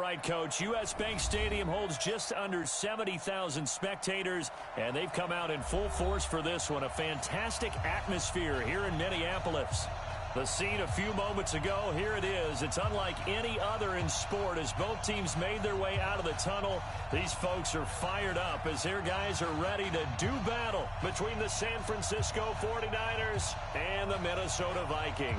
right, Coach. U.S. Bank Stadium holds just under 70,000 spectators, and they've come out in full force for this one. A fantastic atmosphere here in Minneapolis. The scene a few moments ago, here it is. It's unlike any other in sport as both teams made their way out of the tunnel. These folks are fired up as their guys are ready to do battle between the San Francisco 49ers and the Minnesota Vikings.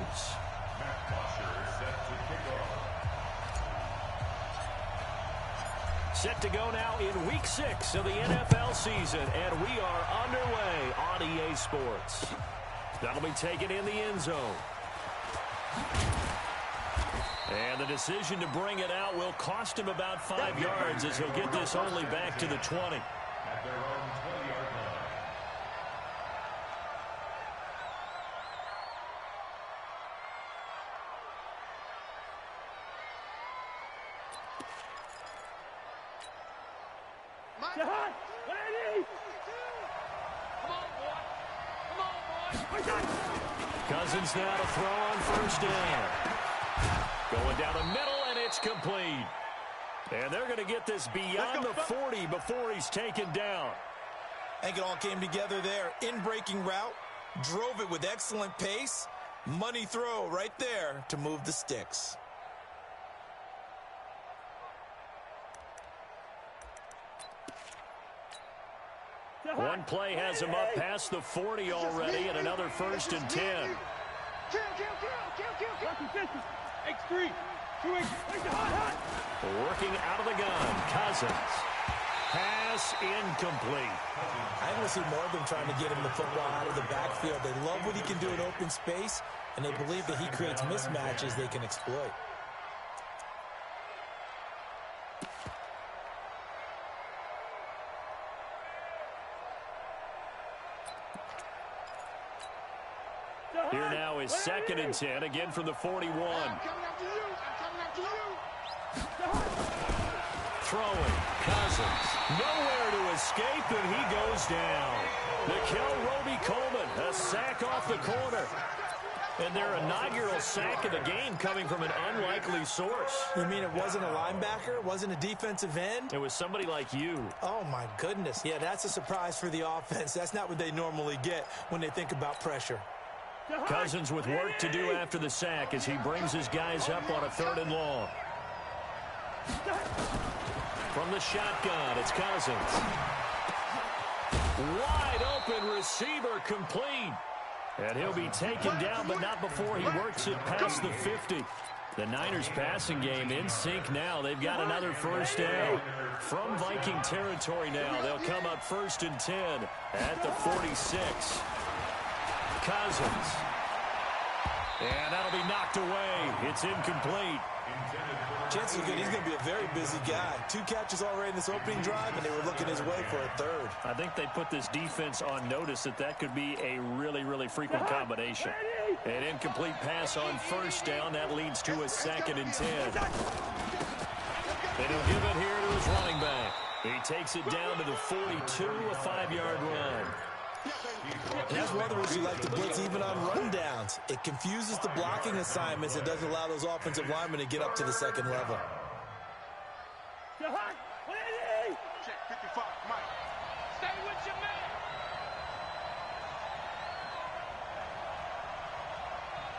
Set to go now in Week 6 of the NFL season, and we are underway on EA Sports. That'll be taken in the end zone. And the decision to bring it out will cost him about 5 yards as he'll get this only back to the 20. At their own 20-yard line. Cousins now to throw on first down. Going down the middle, and it's complete. And they're going to get this beyond the 40 before he's taken down. I think it all came together there. In-breaking route, drove it with excellent pace. Money throw right there to move the sticks. One play has him up past the 40 already, and another 1st and 10. Working out of the gun, Cousins. Pass incomplete. I want to see more of them trying to get him the football out of the backfield. They love what he can do in open space, and they believe that he creates mismatches they can exploit. Here now is 2nd and 10, again from the 41. Throwing, Cousins. Nowhere to escape, and he goes down. Nickel Roby-Coleman, a sack off the corner. And their inaugural sack of the game coming from an unlikely source. You mean it wasn't a linebacker? It wasn't a defensive end? It was somebody like you. Oh, my goodness. Yeah, that's a surprise for the offense. That's not what they normally get when they think about pressure. Cousins with work to do after the sack as he brings his guys up on a 3rd and long. From the shotgun, it's Cousins. Wide open receiver complete. And he'll be taken down, but not before he works it past the 50. The Niners passing game in sync now. They've got another 1st down. From Viking territory now, they'll come up 1st and 10 at the 46. Cousins. And that'll be knocked away. It's incomplete. Chances are good he's going to be a very busy guy. 2 catches already in this opening drive, and they were looking his way for a 3rd. I think they put this defense on notice that could be a really, really frequent combination. An incomplete pass on 1st down. That leads to a 2nd and 10. And he'll give it here to his running back. He takes it down to the 42, a 5-yard run. And that's one of the reasons you like to blitz even on rundowns. It confuses the blocking assignments. It doesn't allow those offensive linemen to get up to the 2nd level. Check 55, Mike. Stay with your man.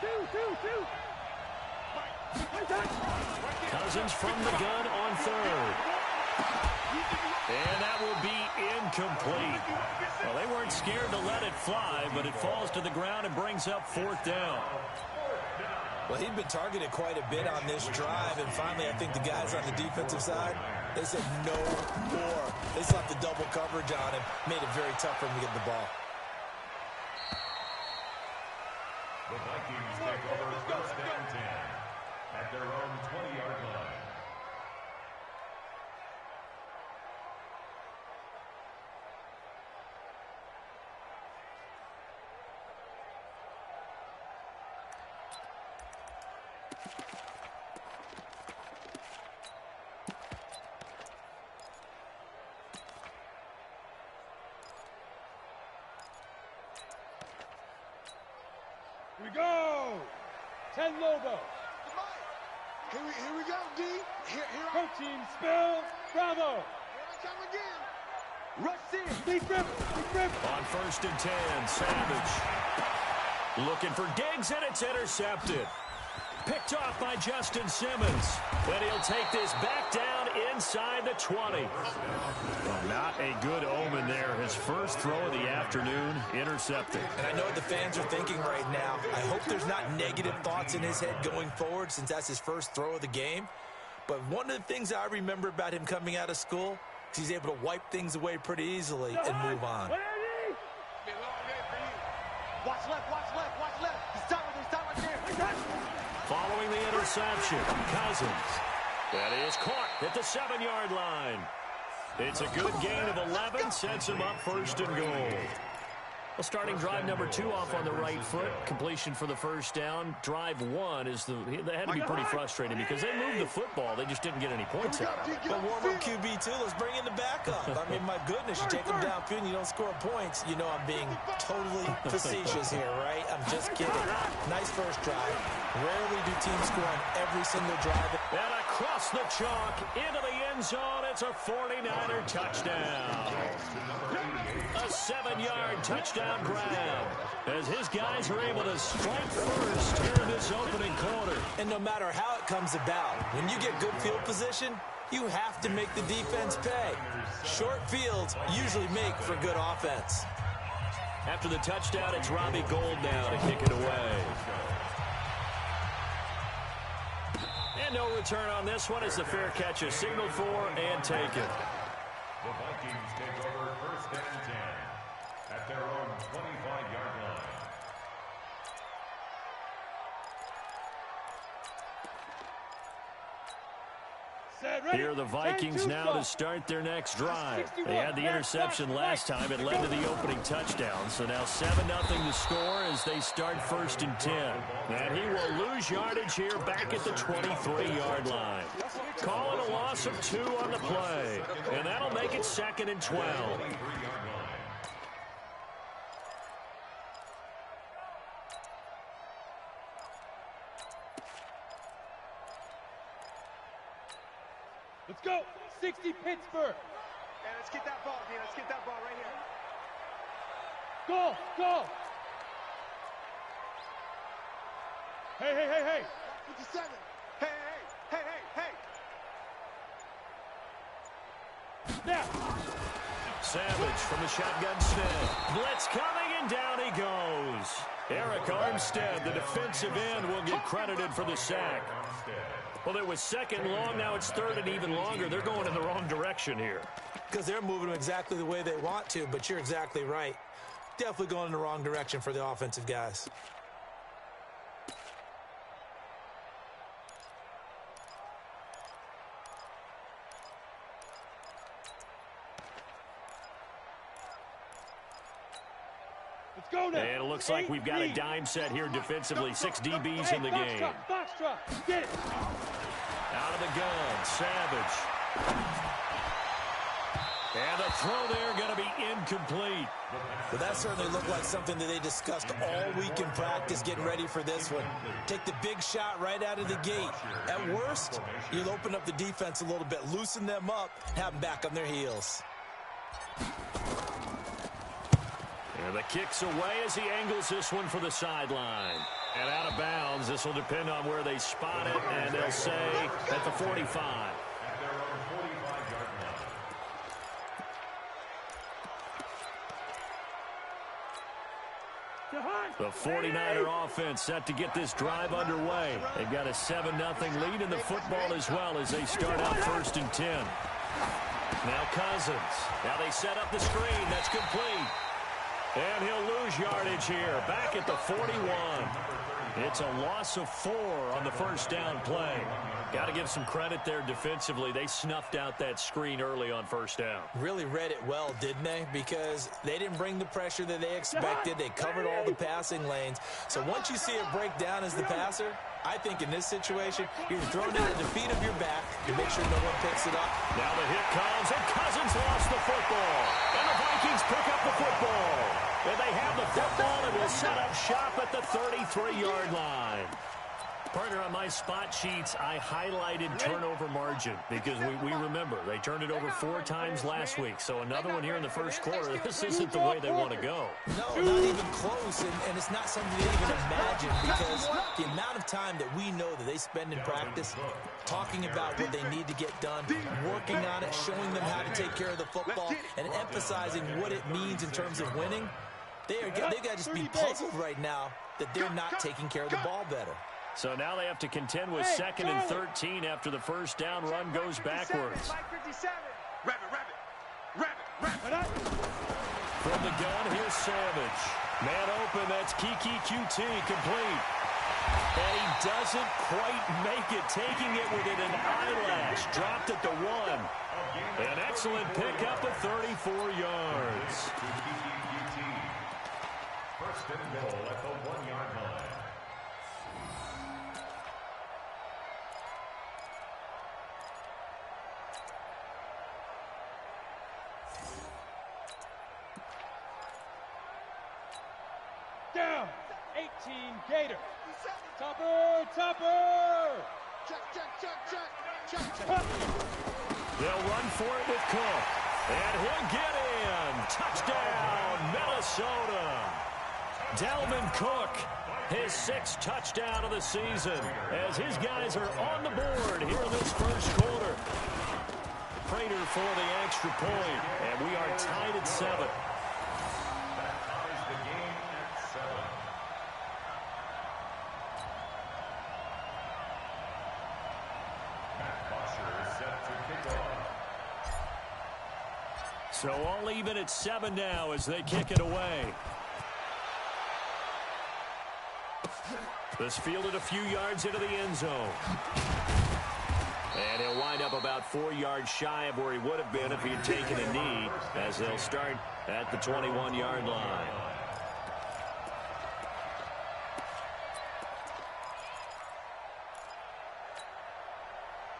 2. Cousins from the gun on 3rd. And that will be incomplete. Well, they weren't scared to let it fly, but it falls to the ground and brings up 4th down. Well, he'd been targeted quite a bit on this drive, and finally I think the guys on the defensive side, they said no more. They slapped the double coverage on him, made it very tough for him to get the ball. The Vikings take over 1st and 10 at their own 20-yard line. Here we go. 10 Lobo. Here we go, D. Here Pro team spell. Bravo. I come again. Rush in. Deep rip. On 1st and 10, Savage. Looking for Diggs, and it's intercepted. Picked off by Justin Simmons. But he'll take this back down inside the 20. Well, not a good omen there. His first throw of the afternoon, intercepted. And I know what the fans are thinking right now. I hope there's not negative thoughts in his head going forward since that's his first throw of the game. But one of the things I remember about him coming out of school is he's able to wipe things away pretty easily and move on. Watch left. He's down right there. Following the interception, Cousins. That is caught at the 7-yard line. It's a good gain of 11, sets him up 1st and goal. Well, starting drive number 2 off on the right foot. Completion for the first down. Drive 1 is they had to be pretty frustrating because they moved the football. They just didn't get any points out of it. But warm-up QB, too. Let's bring in the backup. I mean, my goodness, you take them downfield and you don't score points. You know I'm being totally facetious here, right? I'm just kidding. Nice first drive. Rarely do teams score on every single drive. And across the chalk, into the end zone, it's a 49er touchdown. A 7-yard touchdown grab as his guys are able to strike first here in this opening quarter. And no matter how it comes about, when you get good field position, you have to make the defense pay. Short fields usually make for good offense. After the touchdown, it's Robbie Gould now to kick it away. And no return on this one as the fair catch is signaled for and taken. The Vikings take over 1st and 10 at their own 25-yard line. Here are the Vikings now to start their next drive. They had the interception last time. It led to the opening touchdown. So now 7-0 to score as they start 1st and 10. And he will lose yardage here back at the 23-yard line. Calling a loss of 2 on the play. And that'll make it 2nd and 12. Let's go. 60 Pittsburgh. Hey, let's get that ball, man. Let's get that ball right here. Go. Hey. 57. Hey. Now. Savage from the shotgun snap. Blitz coming, and down he goes. Eric Armstead, the defensive end, will get credited for the sack. Well, it was 2nd long. Now it's 3rd and even longer. They're going in the wrong direction here. Because they're moving them exactly the way they want to, but you're exactly right. Definitely going in the wrong direction for the offensive guys. Let's go now. And it looks like we've got a dime set here defensively. 6 DBs in the game. Foxtrot. Get it. Out of the gun, Savage. And the throw there going to be incomplete. Well, that certainly looked like something that they discussed all week in practice getting ready for this one. Take the big shot right out of the gate. At worst, you'll open up the defense a little bit, loosen them up, have them back on their heels. And the kick's away as he angles this one for the sideline. And out of bounds, this will depend on where they spot it, and they'll say at the 45. At their own 45-yard line. The 49er offense set to get this drive underway. They've got a 7-0 lead in the football as well as they start out 1st and 10. Now Cousins. Now they set up the screen. That's complete. And he'll lose yardage here, back at the 41. It's a loss of 4 on the first down play. Got to give some credit there defensively. They snuffed out that screen early on first down. Really read it well, didn't they? Because they didn't bring the pressure that they expected. They covered all the passing lanes. So once you see it break down as the passer, I think in this situation, you're throwing it at the feet of your back to make sure no one picks it up. Now the hit comes, and Cousins lost the football. And the Vikings pick up the football. And they have the football and will set up shop at the 33-yard line. Partner, on my spot sheets, I highlighted turnover margin because we remember they turned it over 4 times last week. So another one here in the first quarter. This isn't the way they want to go. No, not even close, and it's not something they even imagine because the amount of time that we know that they spend in practice talking about what they need to get done, working on it, showing them how to take care of the football, and emphasizing what it means in terms of winning, they've got to just be puzzled right now that they're not taking care of the ball better. So now they have to contend with 2nd and 13 after the first down run goes backwards. From the gun, here's Savage. Man open, that's Kiki QT, complete. And he doesn't quite make it, taking it within an eyelash. Dropped at the 1. An excellent pickup of 34 yards. First and goal at the 1-yard line. Down. 18 Gator. Topper. Check. They'll run for it with Cook. And he'll get in. Touchdown, Minnesota. Dalvin Cook, his 6th touchdown of the season, as his guys are on the board here in this first quarter. Prater for the extra point, and we are tied at 7. That ties the game at 7. Matt Bosher is set to kick off. So all even at 7 now as they kick it away. This fielded a few yards into the end zone. And he'll wind up about 4 yards shy of where he would have been if he had taken a knee, as they'll start at the 21-yard line.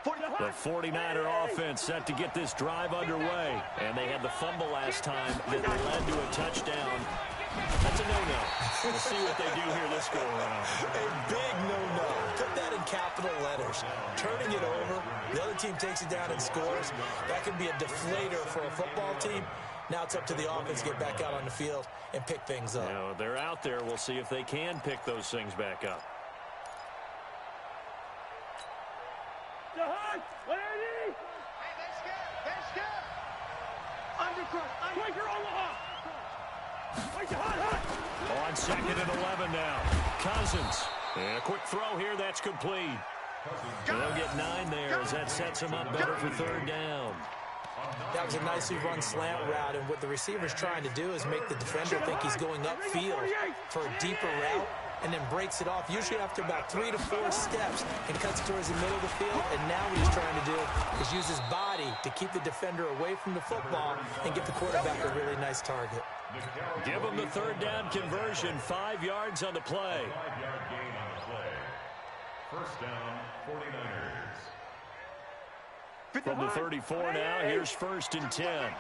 The 49er offense set to get this drive underway. And they had the fumble last time that led to a touchdown. That's a no-no. We'll see what they do here this go-around. A big no-no. Put that in capital letters. Turning it over, the other team takes it down and scores. That can be a deflator for a football team. Now it's up to the offense to get back out on the field and pick things up. You know, they're out there. We'll see if they can pick those things back up. On 2nd and 11 now. Cousins. And a quick throw here. That's complete. They'll get 9 there as that sets him up better for 3rd down. That was a nicely run slant route, and what the receiver's trying to do is make the defender think he's going upfield for a deeper route, and then breaks it off, usually after about 3 to 4 steps, and cuts towards the middle of the field. And now what he's trying to do is use his body to keep the defender away from the football and get the quarterback a really nice target. Give him the 3rd down conversion, 5 yards on the play. 5-yard gain on the play. First down, 49ers. From the 34 now, here's 1st and 10.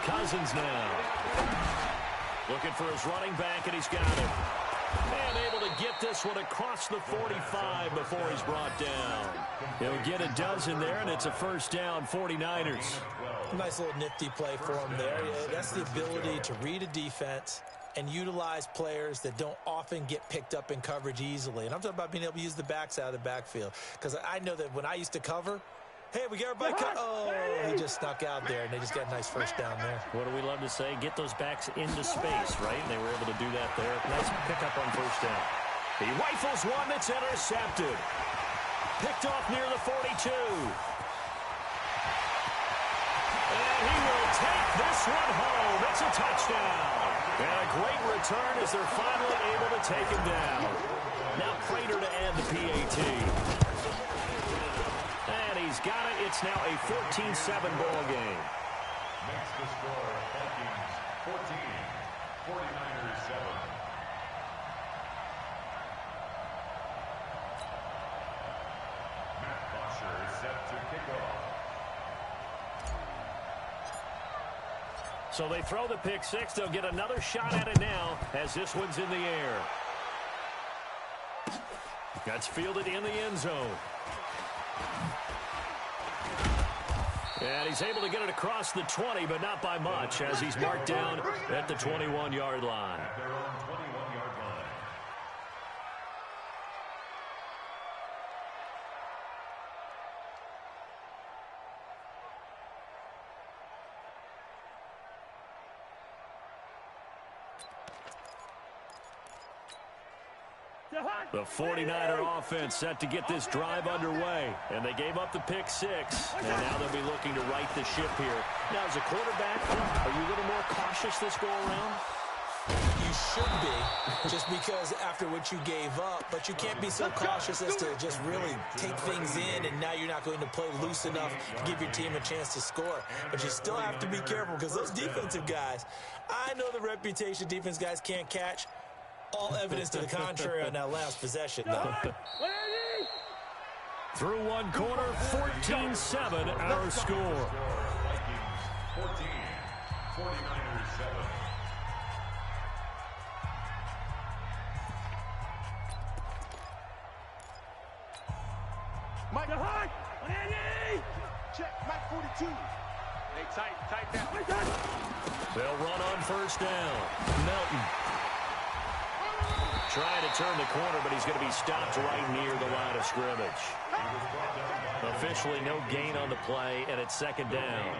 Cousins now. Looking for his running back, and he's got it. And able to get this one across the 45 before he's brought down. He'll get a dozen there, and it's a 1st down, 49ers. Nice little nifty play for him there. Yeah, that's the ability to read a defense and utilize players that don't often get picked up in coverage easily. And I'm talking about being able to use the backs out of the backfield. Because I know that when I used to cover, hey, we got everybody cut. Oh, he just snuck out there, and they just got a nice 1st down there. What do we love to say? Get those backs into space, right? And they were able to do that there. Nice pickup on 1st down. He rifles one that's intercepted. Picked off near the 42. And he will take this one home. It's a touchdown. And a great return as they're finally able to take him down. Now Prater to add the PAT. And he's got it. It's now a 14-7 ball game. Makes the score Vikings 14, 49ers 7. Matt Bosher is set to kick off. So they throw the pick six. They'll get another shot at it now as this one's in the air. That's fielded in the end zone. And he's able to get it across the 20, but not by much, as he's marked down at the 21-yard line. At their own 21-yard line. The 49er offense set to get this drive underway. And they gave up the pick six. And now they'll be looking to right the ship here. Now, as a quarterback, are you a little more cautious this go-around? You should be, just because after what you gave up. But you can't be so cautious as to just really take things in, and now you're not going to play loose enough to give your team a chance to score. But you still have to be careful, because those defensive guys, I know the reputation defense guys can't catch. All evidence to the contrary on that last possession, though. Through one quarter, 14-7 our score. Vikings 14, 49ers 7. Mike, check, Mike 42. Hey, tight now. They'll run on first down. Melton trying to turn the corner, but he's going to be stopped right near the line of scrimmage. Officially no gain on the play, and it's second down.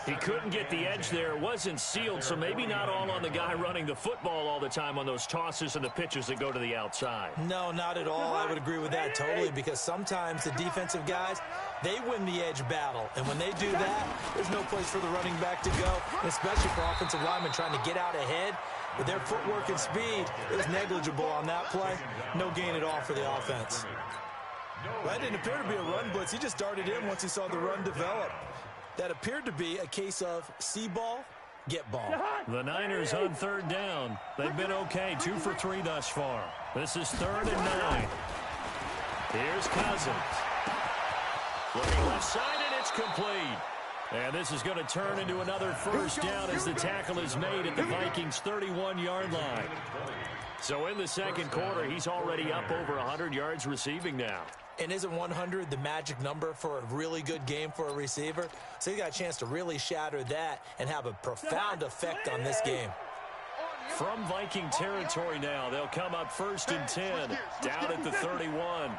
He couldn't get the edge there. It wasn't sealed, so maybe not all on the guy running the football all the time on those tosses and the pitches that go to the outside. No, not at all. I would agree with that totally, because sometimes the defensive guys, they win the edge battle. And when they do that, there's no place for the running back to go, especially for offensive linemen trying to get out ahead. With their footwork and speed, it was negligible on that play. No gain at all for the offense. Well, that didn't appear to be a run blitz. He just darted in once he saw the run develop. That appeared to be a case of see ball, get ball. The Niners on third down. They've been okay, 2 for 3 thus far. This is 3rd and 9. Here's Cousins. Looking left side, and it's complete. And this is going to turn into another first down as the tackle is made at the Vikings' 31-yard line. So in the second quarter, he's already up over 100 yards receiving now. And isn't 100 the magic number for a really good game for a receiver? So he got a chance to really shatter that and have a profound effect on this game. From Viking territory now, they'll come up 1st and 10, down at the 31.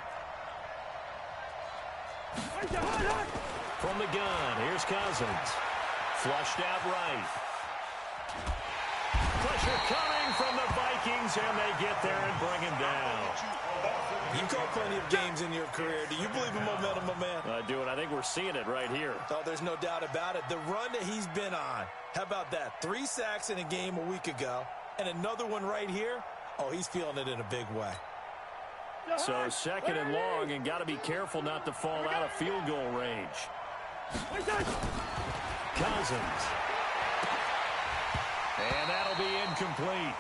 From the gun, here's Cousins. Flushed out right. Pressure coming from the Vikings, and they get there and bring him down. You've called plenty of games in your career. Do you believe in momentum, my man? I do, and I think we're seeing it right here. Oh, there's no doubt about it. The run that he's been on, how about that? 3 sacks in a game a week ago, and another one right here. Oh, he's feeling it in a big way. So 2nd and long, and got to be careful not to fall out of field goal range. Cousins. And that'll be incomplete.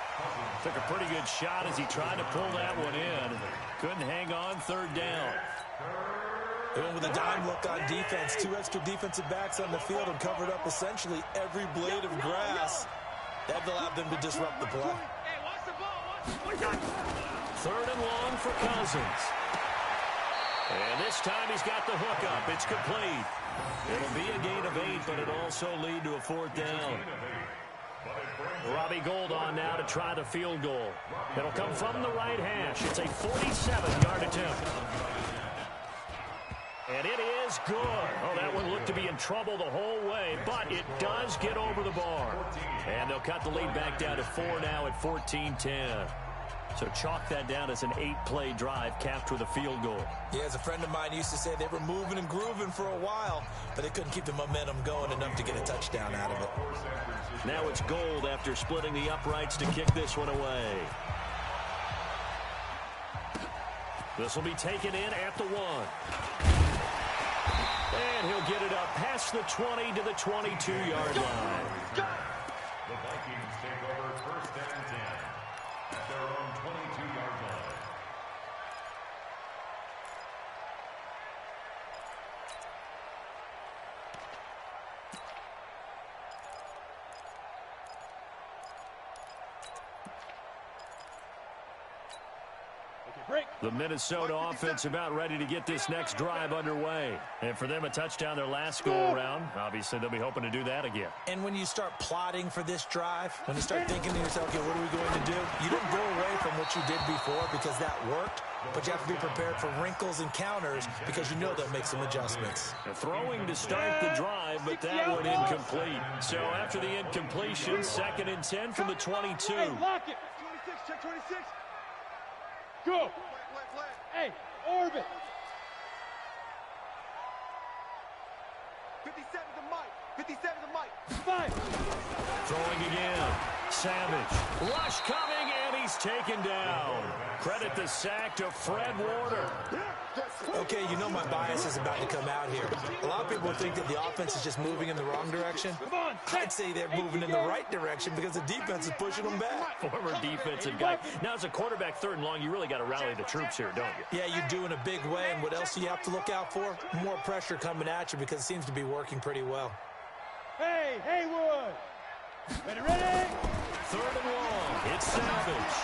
Took a pretty good shot as he tried to pull that one in. Couldn't hang on 3rd down. Even with a dime look on defense, 2 extra defensive backs on the field and covered up essentially every blade of grass. That allowed them to disrupt the play. 3rd and long for Cousins. And this time he's got the hook up. It's complete. It'll be a gain of 8, but it'll also lead to a 4th down. Robbie Gould on now to try the field goal. It'll come from the right hash. It's a 47-yard attempt. And it is good. Oh, that one looked to be in trouble the whole way, but it does get over the bar. And they'll cut the lead back down to 4 now at 14-10. So chalk that down as an 8-play drive capped with a field goal. Yeah, as a friend of mine used to say, they were moving and grooving for a while, but they couldn't keep the momentum going enough to get a touchdown out of it. Now it's Gould after splitting the uprights to kick this one away. This will be taken in at the 1. And he'll get it up past the 20 to the 22-yard line. The Vikings take over 1st and 10 at their own 22-yard line. The Minnesota offense about ready to get this next drive underway. And for them, a touchdown their last go-around. Obviously, they'll be hoping to do that again. And when you start plotting for this drive, when you start thinking to yourself, okay, what are we going to do? You don't go away from what you did before because that worked, but you have to be prepared for wrinkles and counters because you know they'll make some adjustments. Throwing to start the drive, but that one incomplete. So after the incompletion, 2nd and 10 from the 22. Hey, lock it. 26, check 26. Go. Flag. Hey, orbit. 57 to Mike. 57 to Mike. 5. Throwing again. Savage. Rush coming, and he's taken down. Credit the sack to Fred Warner. Okay, you know my bias is about to come out here. A lot of people think that the offense is just moving in the wrong direction. Come on. I'd say they're moving in the right direction because the defense is pushing them back. Former defensive guy. Now, as a quarterback, 3rd and long, you really got to rally the troops here, don't you? Yeah, you do in a big way, and what else do you have to look out for? More pressure coming at you because it seems to be working pretty well. Hey, Haywood. Ready? 3rd and long. It's Savage.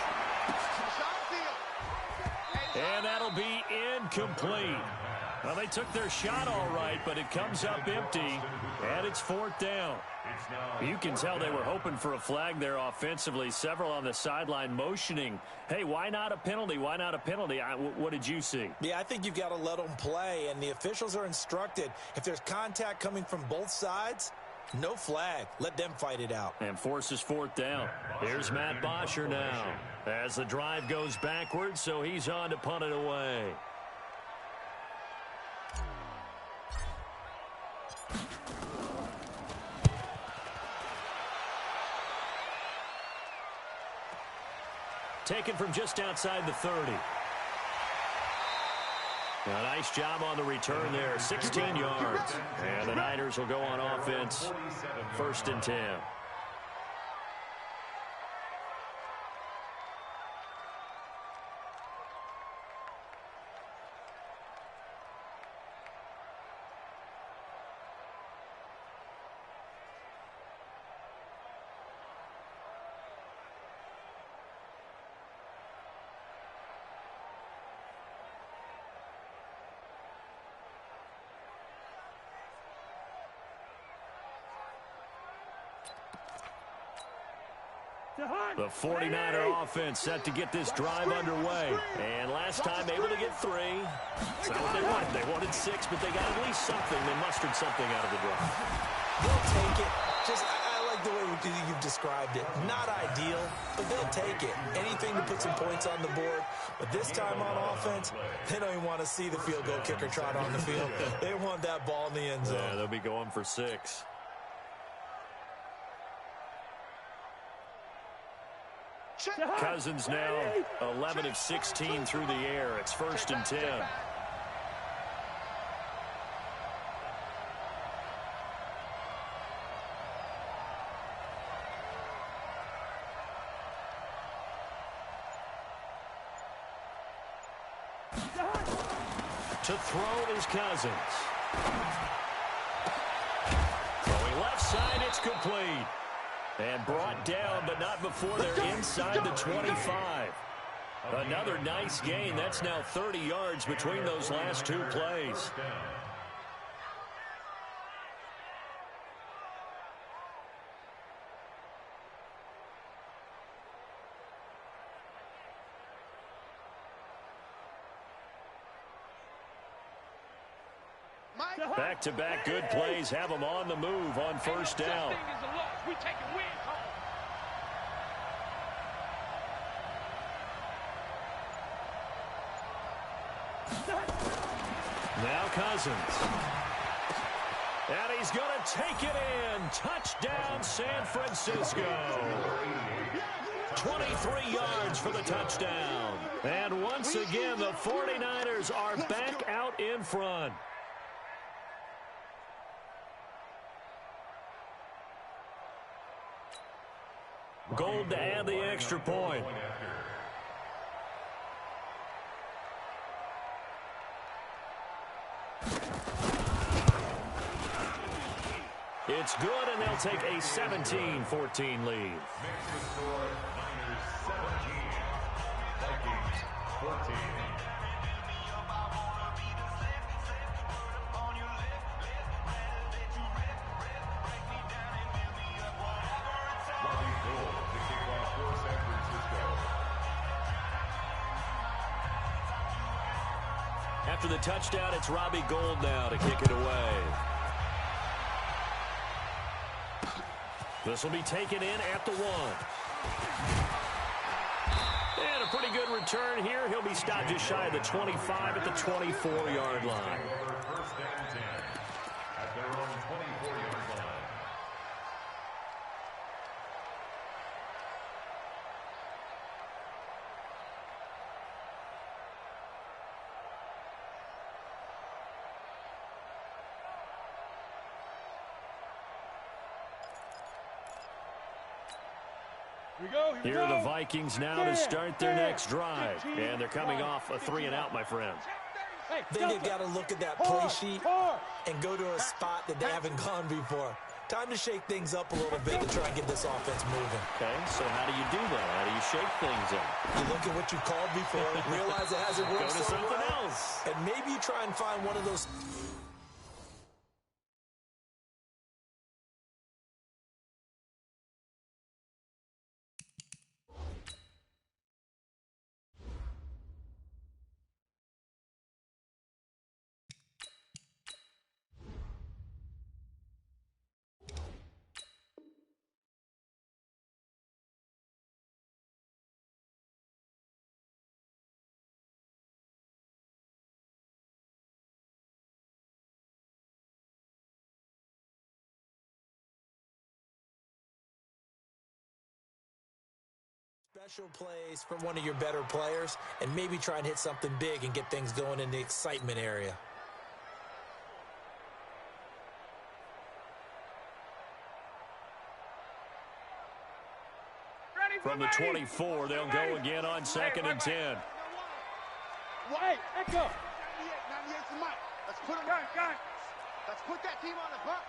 And that'll be incomplete. Well, they took their shot all right, but it comes up empty, and it's 4th down. You can tell they were hoping for a flag there offensively. Several on the sideline motioning, hey, why not a penalty? Why not a penalty? What did you see? Yeah, I think you've got to let them play, and the officials are instructed. If there's contact coming from both sides, no flag. Let them fight it out. And forces 4th down. Here's Matt Bosher now as the drive goes backwards, so he's on to punt it away. Taken from just outside the 30. A nice job on the return there, 16 yards. And the Niners will go on offense, 1st and 10. The 49er offense set to get this drive underway. And last time able to get 3. That's not what they wanted. They wanted 6, but they got at least something. They mustered something out of the drive. They'll take it. I like the way you've described it. Not ideal, but they'll take it. Anything to put some points on the board. But this time on offense, they don't even want to see the field goal kicker trot on the field. They want that ball in the end zone. Yeah, they'll be going for 6. Cousins now 11 of 16 through the air. It's 1st and 10. To throw is Cousins. Throwing left side, it's complete. And brought down, but not before they're inside the 25. Another nice gain. That's now 30 yards between those last 2 plays. Back-to-back good plays have them on the move on 1st down. We take a win home. Now Cousins. And he's going to take it in. Touchdown, San Francisco. 23 yards for the touchdown. And once again, the 49ers are back out in front. Gold to add the extra point. It's good, and they'll take a 17-14 lead. 14. Robbie Gould to kick off for San Francisco. After the touchdown, it's Robbie Gould now to kick it away. This will be taken in at the 1. And a pretty good return here. He'll be stopped just shy of the 25 at the 24-yard line. First and 10 at their own 24-yard line. Here are the Vikings now to start their next drive. And they're coming off a 3-and-out, my friend. Then you got to look at that play sheet and go to a spot that they haven't gone before. Time to shake things up a little bit to try and get this offense moving. Okay, so how do you do that? How do you shake things up? You look at what you called before, realize it hasn't worked Go to so something well, else. and maybe you try and find one of those. Special plays from one of your better players, and maybe try and hit something big and get things going in the excitement area. From the 24, they'll go again on 2nd and 10. Hey, echo. 98, 98's the mic. Let's put him on. Let's put that team on the bus.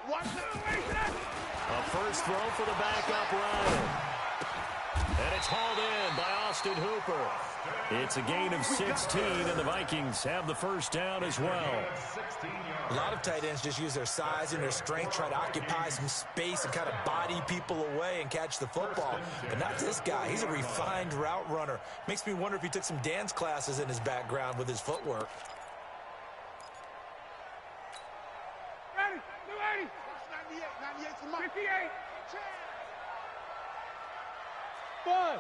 Watch that. A first throw for the backup Ryan. And it's hauled in by Austin Hooper. It's a gain of 16, and the Vikings have the first down as well. A lot of tight ends just use their size and their strength, try to occupy some space and kind of body people away and catch the football. But not this guy. He's a refined route runner. Makes me wonder if he took some dance classes in his background with his footwork. Ready, 280. 98, 98's the mic. 58. Buzz.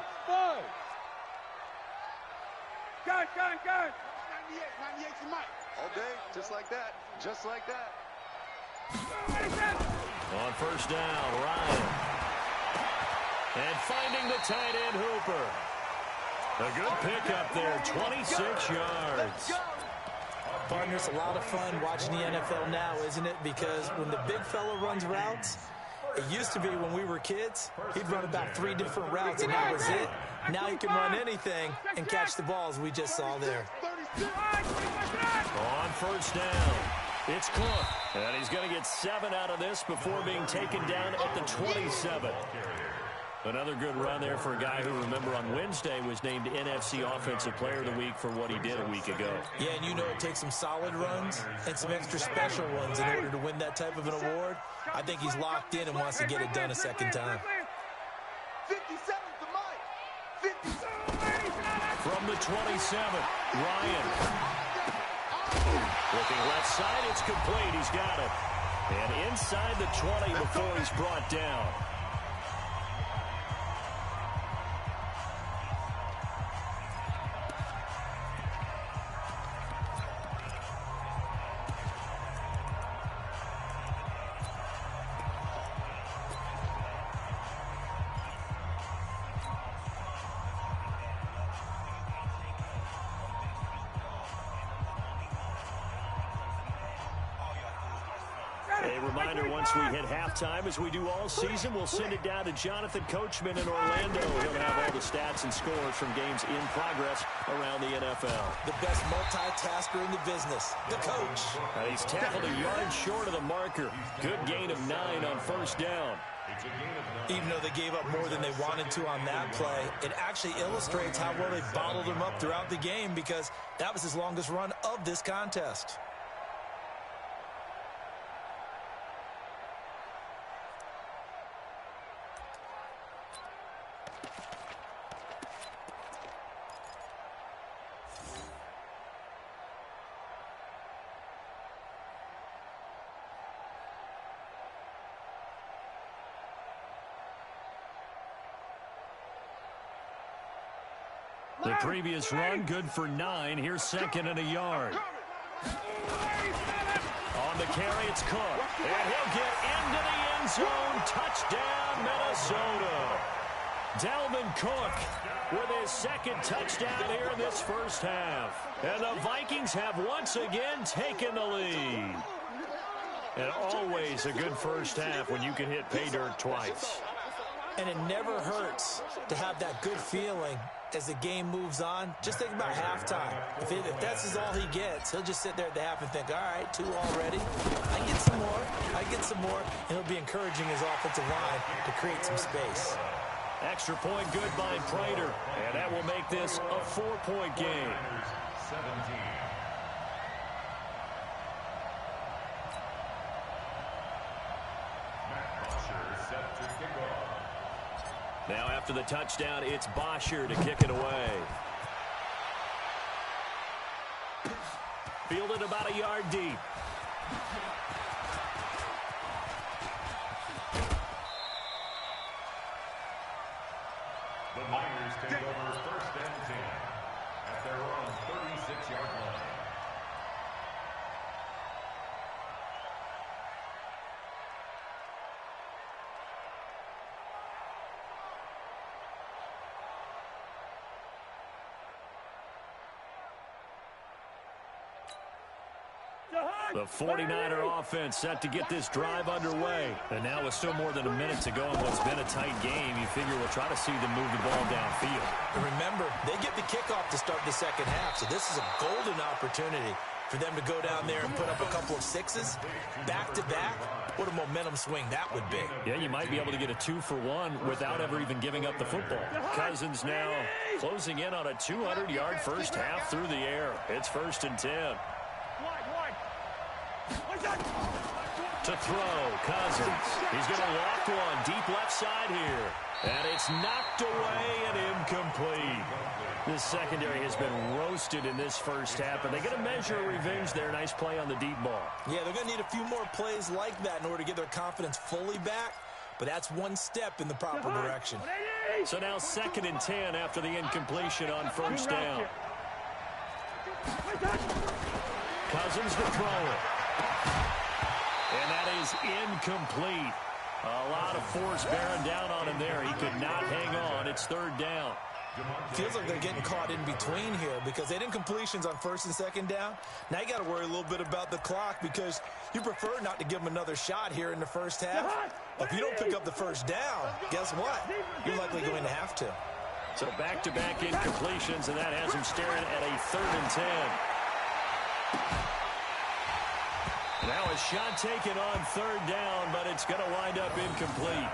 Gun. 98, 98's the mic. All day, just like that. Just like that. On first down, Ryan. And finding the tight end, Hooper. A good pickup there, 26 yards. Partner, it's a lot of fun watching the NFL now, isn't it? Because when the big fella runs routes, it used to be when we were kids, he'd run about 3 different routes, and that was it. Now he can run anything and catch the balls we just saw there. On first down, it's Cook. And he's going to get 7 out of this before being taken down at the 27. Another good run there for a guy who, remember, on Wednesday was named NFC Offensive Player of the Week for what he did a week ago. Yeah, and you know it takes some solid runs and some extra special ones in order to win that type of an award. I think he's locked in and wants to get it done a second time. 57's the mic. 57. From the 27, Ryan. Looking left side, it's complete. He's got it. And inside the 20 before he's brought down. A reminder, once we hit halftime, as we do all season, we'll send it down to Jonathan Coachman in Orlando. He'll have all the stats and scores from games in progress around the NFL. The best multitasker in the business, the coach. He's tackled a yard short of the marker. Good gain of 9 on first down. Even though they gave up more than they wanted to on that play, it actually illustrates how well they bottled him up throughout the game, because that was his longest run of this contest. The previous run, good for 9. Here's second and a yard. On the carry, it's Cook. And he'll get into the end zone. Touchdown, Minnesota. Dalvin Cook with his second touchdown here in this first half. And the Vikings have once again taken the lead. And always a good first half when you can hit pay dirt twice. And it never hurts to have that good feeling as the game moves on. Just think about halftime. If that's all he gets, he'll just sit there at the half and think, all right, 2 already. I get some more. I get some more. And he'll be encouraging his offensive line to create some space. Extra point good by Prater. And that will make this a 4-point game. 17. Now after the touchdown, it's Bosher to kick it away. Fielded about a yard deep. The Niners take over first and 10 at their own 36-yard line. The 49er offense set to get this drive underway. And now with still more than a minute to go in what's been a tight game, you figure we'll try to see them move the ball downfield. And remember, they get the kickoff to start the second half, so this is a golden opportunity for them to go down there and put up a couple of 6s back-to-back. What a momentum swing that would be. Yeah, you might be able to get a 2-for-1 without ever even giving up the football. Cousins now closing in on a 200-yard first half through the air. It's first and 10. To throw, Cousins. He's going to walk one deep left side here. And it's knocked away and incomplete. This secondary has been roasted in this first half, and they get a measure of revenge there. Nice play on the deep ball. Yeah, they're going to need a few more plays like that in order to get their confidence fully back, but that's one step in the proper direction. So now second and 10 after the incompletion on first down. Cousins to throw it. And that is incomplete. A lot of force bearing down on him there. He could not hang on. It's third down. Feels like they're getting caught in between here because they had incompletions on first and second down. Now you got to worry a little bit about the clock because you prefer not to give them another shot here in the first half. If you don't pick up the first down, guess what? You're likely going to have to. So back-to-back incompletions, and that has him staring at a third and 10. Now a shot taken on third down, but it's going to wind up incomplete.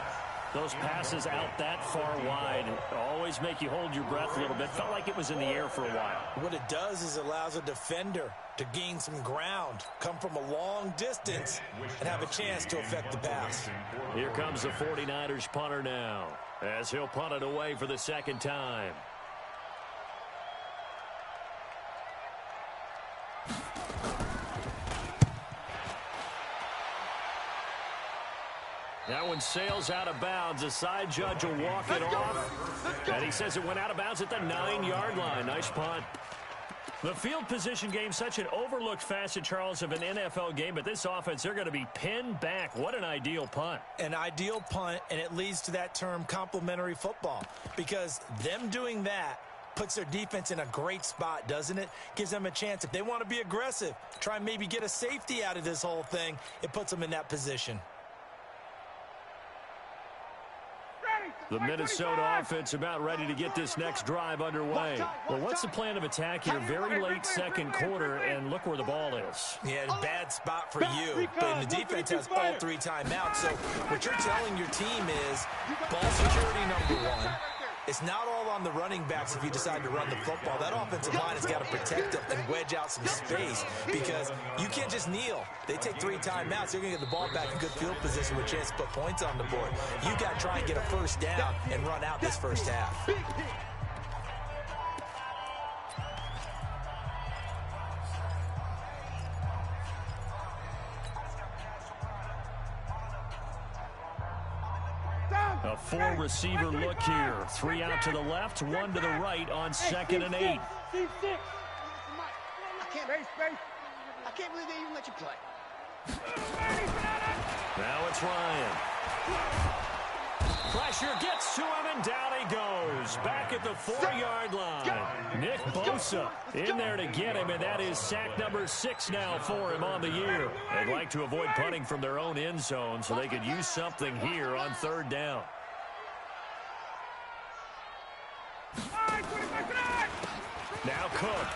Those passes out that far wide always make you hold your breath a little bit. Felt like it was in the air for a while. What it does is it allows a defender to gain some ground, come from a long distance, and have a chance to affect the pass. Here comes the 49ers punter now, as he'll punt it away for the second time. That one sails out of bounds. The side judge will walk it off. And he says it went out of bounds at the 9-yard line. Nice punt. The field position game, such an overlooked facet, Charles, of an NFL game. But this offense, they're going to be pinned back. What an ideal punt. An ideal punt, and it leads to that term complementary football. Because them doing that puts their defense in a great spot, doesn't it? Gives them a chance. If they want to be aggressive, try and maybe get a safety out of this whole thing, it puts them in that position. The Minnesota offense about ready to get this next drive underway. Well, what's the plan of attack here? Very late second quarter, and look where the ball is. Yeah, bad spot for you, but the defense has all 3 timeouts. So what you're telling your team is ball security number 1. It's not all on the running backs if you decide to run the football. That offensive line has got to protect them and wedge out some space because you can't just kneel. They take 3 timeouts. They're going to get the ball back in good field position with a chance to put points on the board. You got to try and get a first down and run out this first half. A 4-receiver look here. 3 out to the left, 1 to the right on 2nd and 8. I can't believe they even let you play. Now it's Ryan. Pressure gets to him, and down he goes. Back at the 4-yard line. Nick Bosa in there to get him, and that is sack number 6 now for him on the year. They'd like to avoid punting from their own end zone so they could use something here on 3rd down. Now Cook.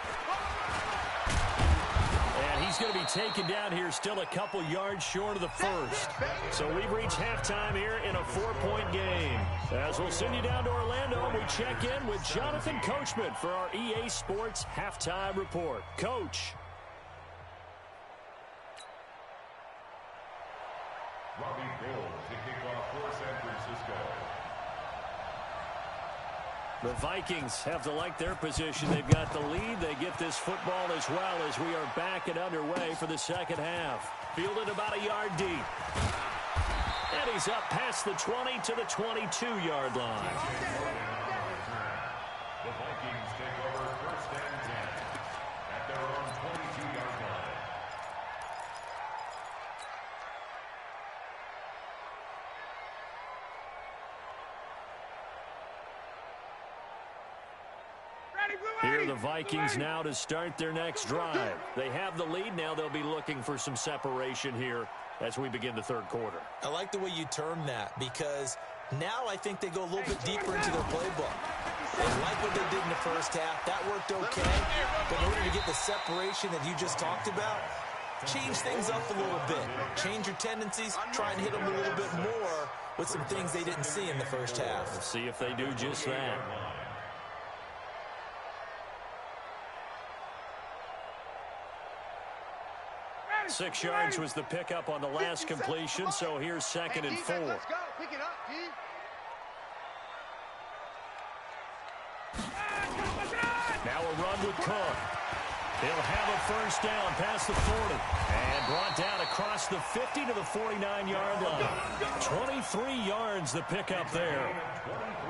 And he's going to be taken down here still a couple yards short of the first. So we've reached halftime here in a 4-point game. As we'll send you down to Orlando, we check in with Jonathan Coachman for our EA Sports Halftime Report. Coach. Robbie Gould to kick off for San Francisco. The Vikings have to like their position. They've got the lead. They get this football as well as we are back and underway for the second half. Fielded about a yard deep. And he's up past the 20 to the 22-yard line. The Vikings take over 1st and 10 at their own 22-yard line. Here are the Vikings now to start their next drive. They have the lead. Now they'll be looking for some separation here as we begin the 3rd quarter. I like the way you term that because now I think they go a little bit deeper into their playbook. They like what they did in the first half. That worked okay. But in order to get the separation that you just talked about, change things up a little bit. Change your tendencies. Try and hit them a little bit more with some things they didn't see in the first half. We'll see if they do just that. Ready, 6 yards was the pickup on the last completion, so here's 2nd and 4. Let's go. Pick it up, D. Now a run with Cook. He'll have a first down past the 40 and brought down across the 50 to the 49-yard line. 23 yards the pickup there.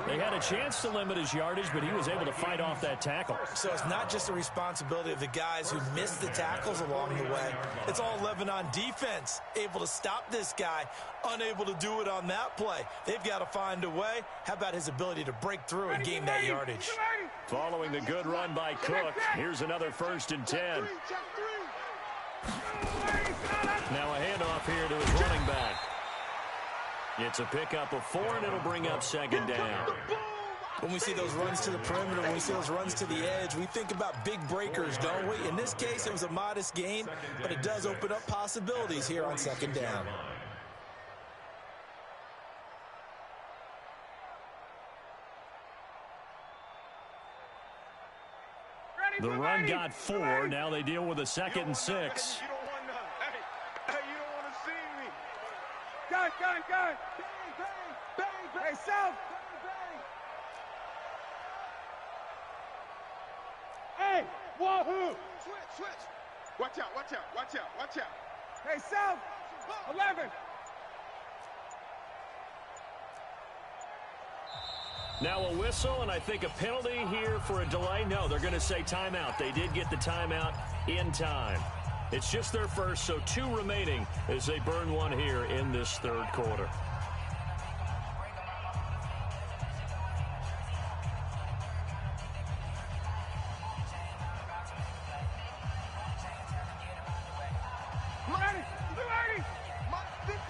They had a chance to limit his yardage, but he was able to fight off that tackle. So it's not just the responsibility of the guys who missed the tackles along the way. It's all 11 on defense, able to stop this guy, unable to do it on that play. They've got to find a way. How about his ability to break through and gain that yardage? Following the good run by Cook, here's another 1st and 10. Now a handoff here to his running back. It's a pickup of 4, and it'll bring up 2nd down. When we see those runs to the perimeter, when we see those runs to the edge, we think about big breakers, don't we? In this case, it was a modest gain, but it does open up possibilities here on 2nd down. The run got 4. Now they deal with a 2nd and 6. You don't want to. Hey, you don't want to see me. Gun. Bang. Hey, South. Hey, wahoo. Switch. Watch out. Hey, South. 11. Now a whistle, and I think a penalty here for a delay. No, they're going to say timeout. They did get the timeout in time. It's just their first, so 2 remaining as they burn 1 here in this 3rd quarter. Ready. 280.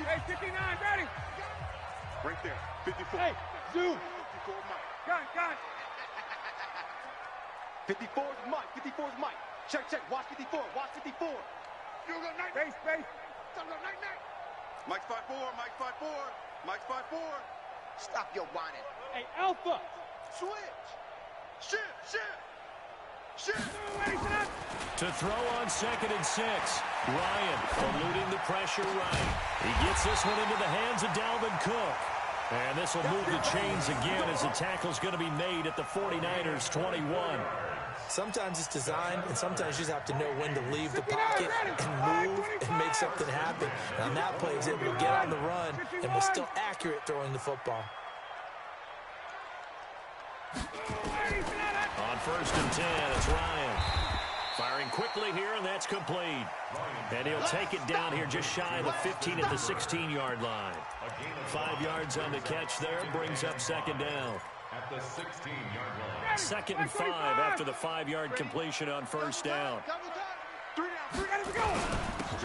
Hey, 59. Ready. Bring right there. 54. Hey, Zoo. 54 Mike. Gun. 54's Mike. 54's Mike. Check. Watch 54. Watch 54. You go night. Base. Night. Mike's 5-4. Mike's 5-4. Mike's 5-4. Stop your whining. Hey, Alpha. Switch. Shift. To throw on 2nd and 6. Ryan eluding the pressure right. He gets this one into the hands of Dalvin Cook. And this will move the chains again as the tackle's going to be made at the 49ers 21. Sometimes it's designed, and sometimes you just have to know when to leave the pocket and move and make something happen. And on that play, he was able to get on the run and was still accurate throwing the football. On 1st and 10, it's Ryan. Firing quickly here, and that's complete. And he'll take it down here just shy of the 15 at the 16-yard line. 5 yards on the catch there, brings up 2nd down. At the 16-yard line. 2nd and 5 after the 5-yard completion on 1st down.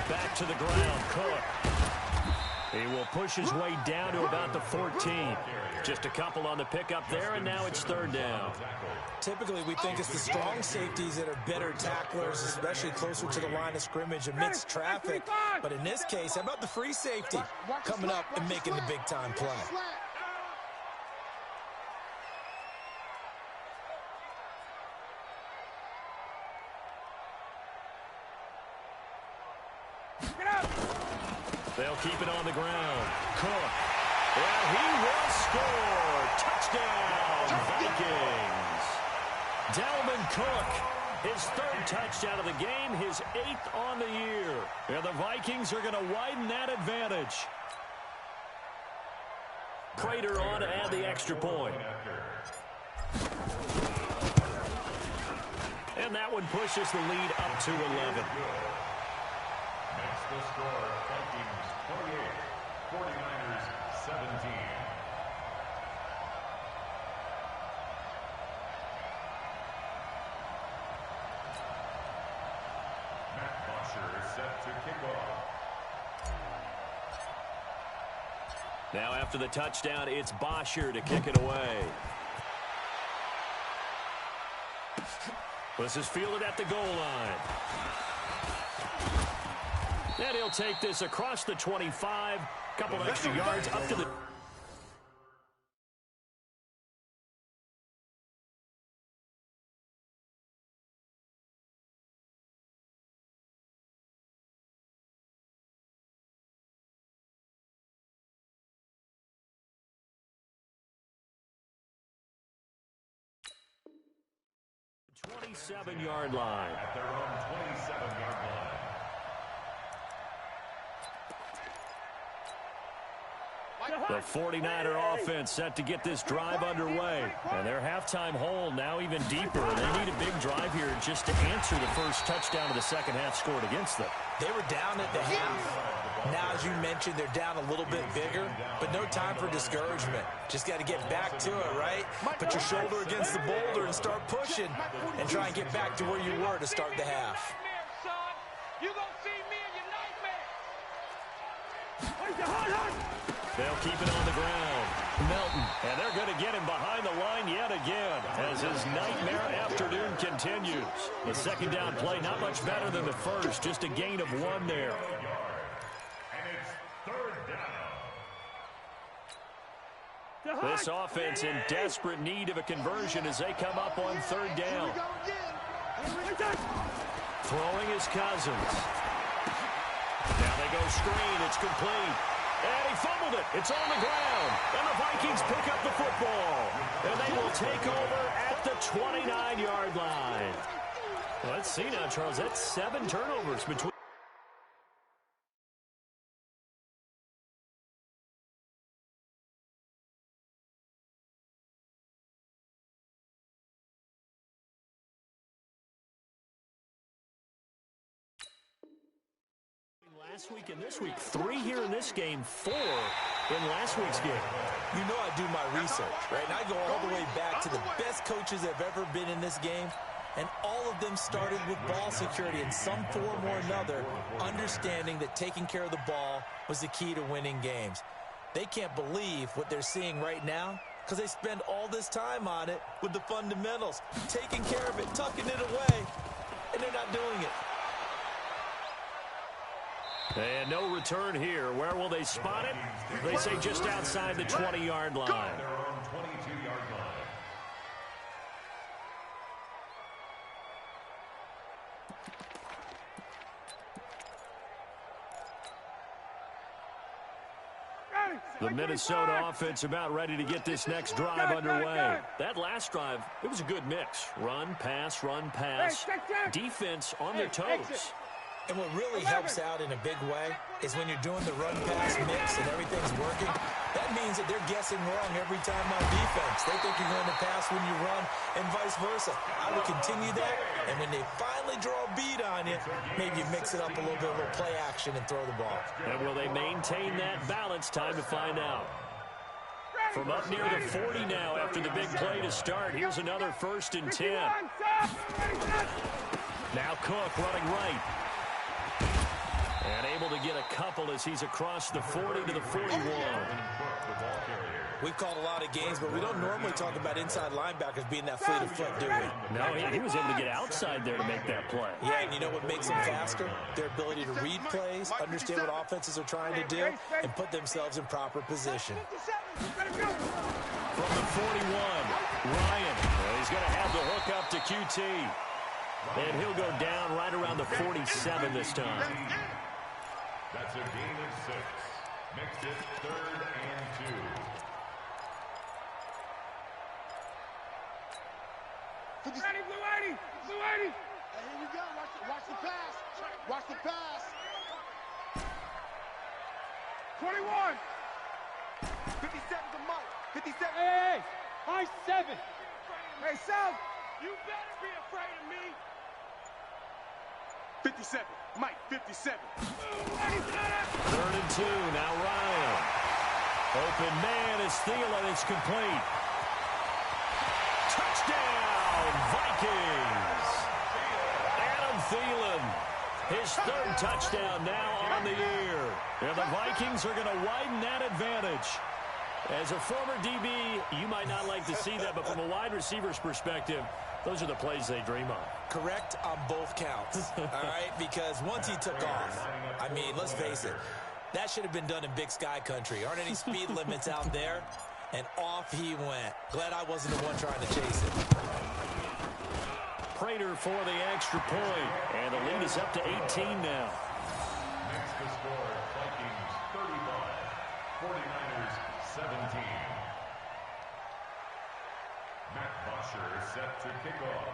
Back to the ground, Cook. He will push his way down to about the 14. Just a couple on the pickup there, and now it's 3rd down. Typically, we think it's the strong safeties that are better tacklers, especially closer to the line of scrimmage amidst traffic. But in this case, how about the free safety coming up and making the big-time play? They'll keep it on the ground. Cook. And he will score. Touchdown, Vikings. Dalvin Cook, his 3rd touchdown of the game, his 8th on the year. And the Vikings are going to widen that advantage. Prater on to add the extra point. And that one pushes the lead up to 11. Makes the score Vikings 28, 49ers 17. Matt Bosher is set to kick off. Now after the touchdown, it's Bosher to kick it away. This is fielded at the goal line. And he'll take this across the 25. Couple extra yards up to the... ...27-yard line. At their own 27-yard line. The 49er offense set to get this drive underway. And their halftime hole now even deeper. They need a big drive here just to answer the first touchdown of the second half scored against them. They were down at the half. Now, as you mentioned, they're down a little bit bigger, but no time for discouragement. Just got to get back to it, right? Put your shoulder against the boulder and start pushing and try and get back to where you were to start the half. They'll keep it on the ground. Melton, and they're going to get him behind the line yet again as his nightmare afternoon continues. The 2nd down play, not much better than the first, just a gain of 1 there. And it's 3rd down. This offense in desperate need of a conversion as they come up on 3rd down. Throwing his Cousins. Now they go screen. It's complete. And he fumbled it. It's on the ground. And the Vikings pick up the football. And they will take over at the 29-yard line. Well, let's see now, Charles. That's 7 turnovers between. Last week and this week, 3 here in this game, 4 in last week's game. You know I do my research, right? And I go all the way back to the best coaches that have ever been in this game, and all of them started with ball security in some form or another, understanding that taking care of the ball was the key to winning games. They can't believe what they're seeing right now because they spend all this time on it with the fundamentals, taking care of it, tucking it away, and they're not doing it. And no return here. Where will they spot it? They say just outside the 20-yard line. Their own 22-yard line. The Minnesota offense about ready to get this next drive underway. That last drive, it was a good mix. Run, pass, defense on their toes. And what really helps out in a big way is when you're doing the run-pass mix and everything's working, that means that they're guessing wrong every time on defense. They think you're going to pass when you run and vice versa. I would continue that, and when they finally draw a beat on you, maybe you mix it up a little bit, a little play action, and throw the ball. And will they maintain that balance? Time to find out. From up near the 40 now after the big play to start, here's another 1st and 10. Now Cook running right. And able to get a couple as he's across the 40 to the 41. We've called a lot of games, but we don't normally talk about inside linebackers being that fleet of foot, do we? No, he was able to get outside there to make that play. Yeah, and you know what makes them faster? Their ability to read plays, understand what offenses are trying to do, and put themselves in proper position. From the 41, Ryan. Well, he's going to have the hook up to QT. And he'll go down right around the 47 this time. That's a gain of 6. Makes it 3rd and 2. Blue 80. Hey, here we go. Watch the pass. Watch the pass. 21. 57's a Mike. 57. Hey, my 7. Hey, Sal, you better be afraid of me. 57. Mike, 57. 3rd and 2. Now Ryan. Open man is Thielen. It's complete. Touchdown, Vikings. Adam Thielen. His 3rd touchdown now on the year. And the Vikings are going to widen that advantage. As a former DB, you might not like to see that, but from a wide receiver's perspective, those are the plays they dream of. Correct on both counts, all right? Because once he took off, I mean, let's face it, that should have been done in Big Sky country. Aren't any speed limits out there? And off he went. Glad I wasn't the one trying to chase it. Prater for the extra point, and the lead is up to 18 now. Next to score, Vikings 35, 49ers 17. Matt Bosher set to kick off.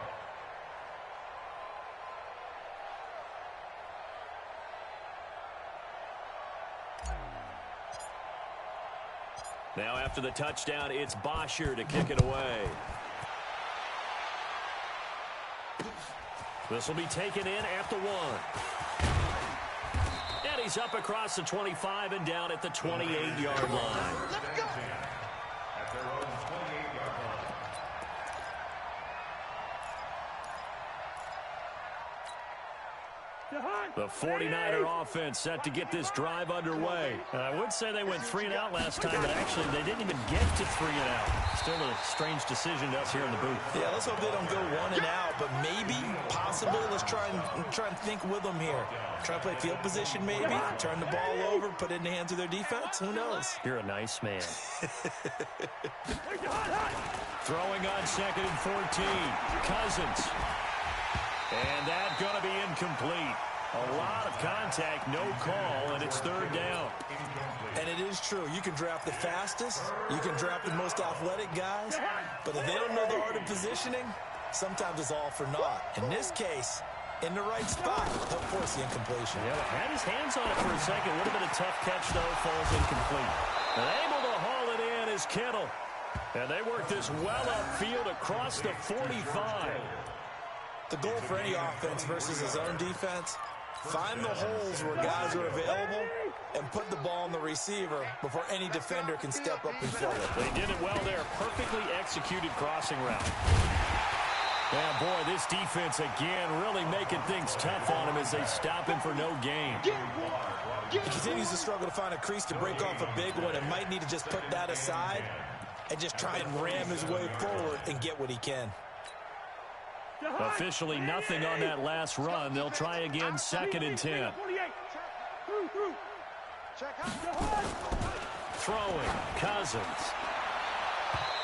Now after the touchdown, it's Bosher to kick it away. This will be taken in at the 1. And he's up across the 25 and down at the 28-yard line. At their own 28-yard line. The 49er offense set to get this drive underway. I would say they went 3 and out last time, but actually they didn't even get to 3 and out. Still a strange decision to us here in the booth. Yeah, let's hope they don't go 1 and out, but maybe, possibly, let's try and think with them here. Try to play field position maybe, turn the ball over, put it in the hands of their defense. Who knows? You're a nice man. Throwing on 2nd and 14. Cousins. And that's going to be incomplete. A lot of contact, no call, and it's 3rd down. And it is true. You can draft the fastest. You can draft the most athletic guys. But if they don't know the art of positioning, sometimes it's all for naught. In this case, in the right spot, they'll force the incompletion. Yeah, had his hands on it for a second. Would have been a tough catch, though. Falls incomplete. And able to haul it in is Kittle. And they work this well upfield across the 45. The goal for any offense versus his own defense, find the holes where guys are available and put the ball on the receiver before any defender can step up and fill it. They did it well there. Perfectly executed crossing route. Yeah, boy, this defense again really making things tough on him as they stop him for no gain. He continues to struggle to find a crease to break off a big one and might need to just put that aside and just try and ram his way forward and get what he can. Officially nothing on that last run. They'll try again, 2nd and 10. Throwing, Cousins.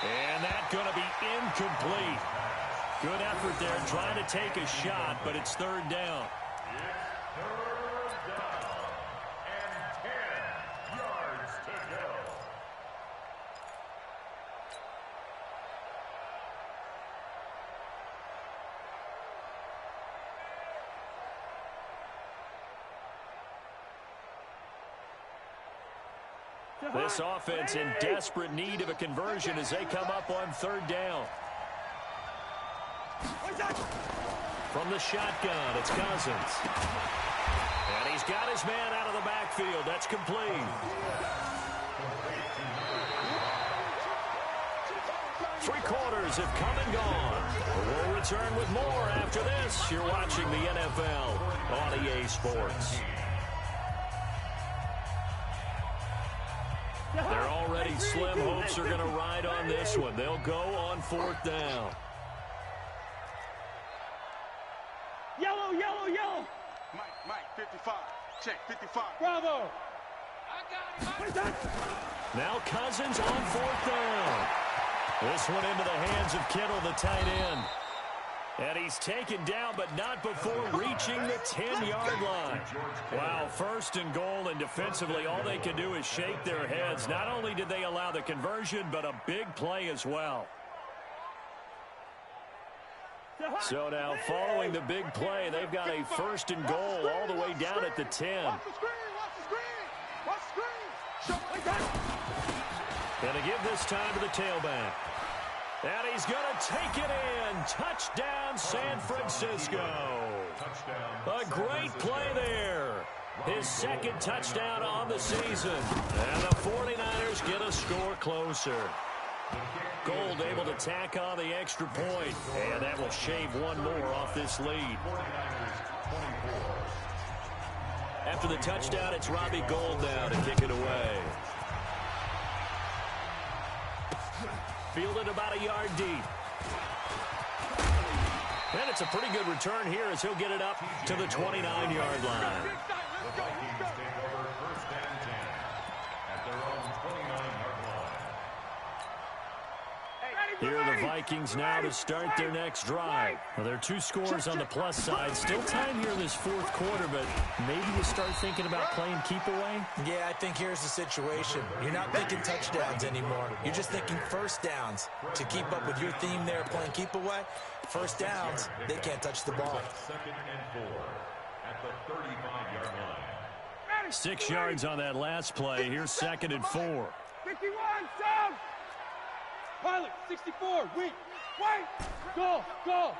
And that's going to be incomplete. Good effort there, trying to take a shot, but it's 3rd down. This offense in desperate need of a conversion as they come up on 3rd down. From the shotgun, it's Cousins. And he's got his man out of the backfield. That's complete. 3 quarters have come and gone. We'll return with more after this. You're watching the NFL on EA Sports. Their already slim hopes are going to ride on this one. They'll go on 4th down. Yellow, yellow, yellow. Mike, 55. Check, 55. Bravo. I got him. Now Cousins on 4th down. This one into the hands of Kittle, the tight end. And he's taken down, but not before reaching the 10-yard line. Wow, 1st and goal, and defensively, all they can do is shake their heads. Not only did they allow the conversion, but a big play as well. So now, following the big play, they've got a 1st and goal all the way down at the 10. Watch the screen, watch the screen, watch the screen. Going to give this time to the tailback. And he's going to take it in. Touchdown, San Francisco. A great play there. His 2nd touchdown on the season. And the 49ers get a score closer. Gold able to tack on the extra point. And that will shave one more off this lead. After the touchdown, it's Robbie Gould now to kick it away. Fielded about a yard deep. And it's a pretty good return here as he'll get it up to the 29-yard line. The Vikings take over 1st and 10 at their own 29-yard line. Here are the Vikings now to start their next drive. Well, there are 2 scores on the plus side. Still time here in this 4th quarter, but maybe you start thinking about playing keep away? Yeah, I think here's the situation. You're not thinking touchdowns anymore. You're just thinking 1st downs. To keep up with your theme there, playing keep away, 1st downs, they can't touch the ball. 2nd and 4 at the 35-yard line. 6 yards on that last play. Here's 2nd and 4. 51, down. Pilot, 64, wait, go, go.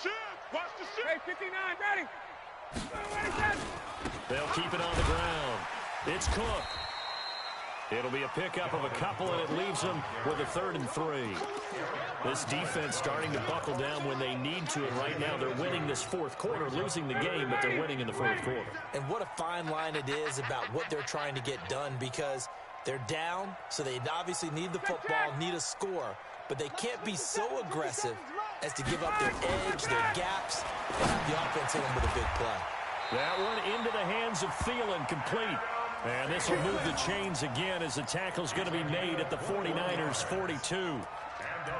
Shoot, watch the shoot. Hey, 59, ready. They'll keep it on the ground. It's Cook. It'll be a pickup of a couple, and it leaves them with a 3rd and 3. This defense starting to buckle down when they need to, and right now they're winning this 4th quarter, losing the game, but they're winning in the 4th quarter. And what a fine line it is about what they're trying to get done, because they're down, so they obviously need the football, need a score, but they can't be so aggressive as to give up their edge, their gaps, and have the offense hit them with a big play. That one into the hands of Thielen, complete. And this will move the chains again as the tackle's going to be made at the 49ers' 42.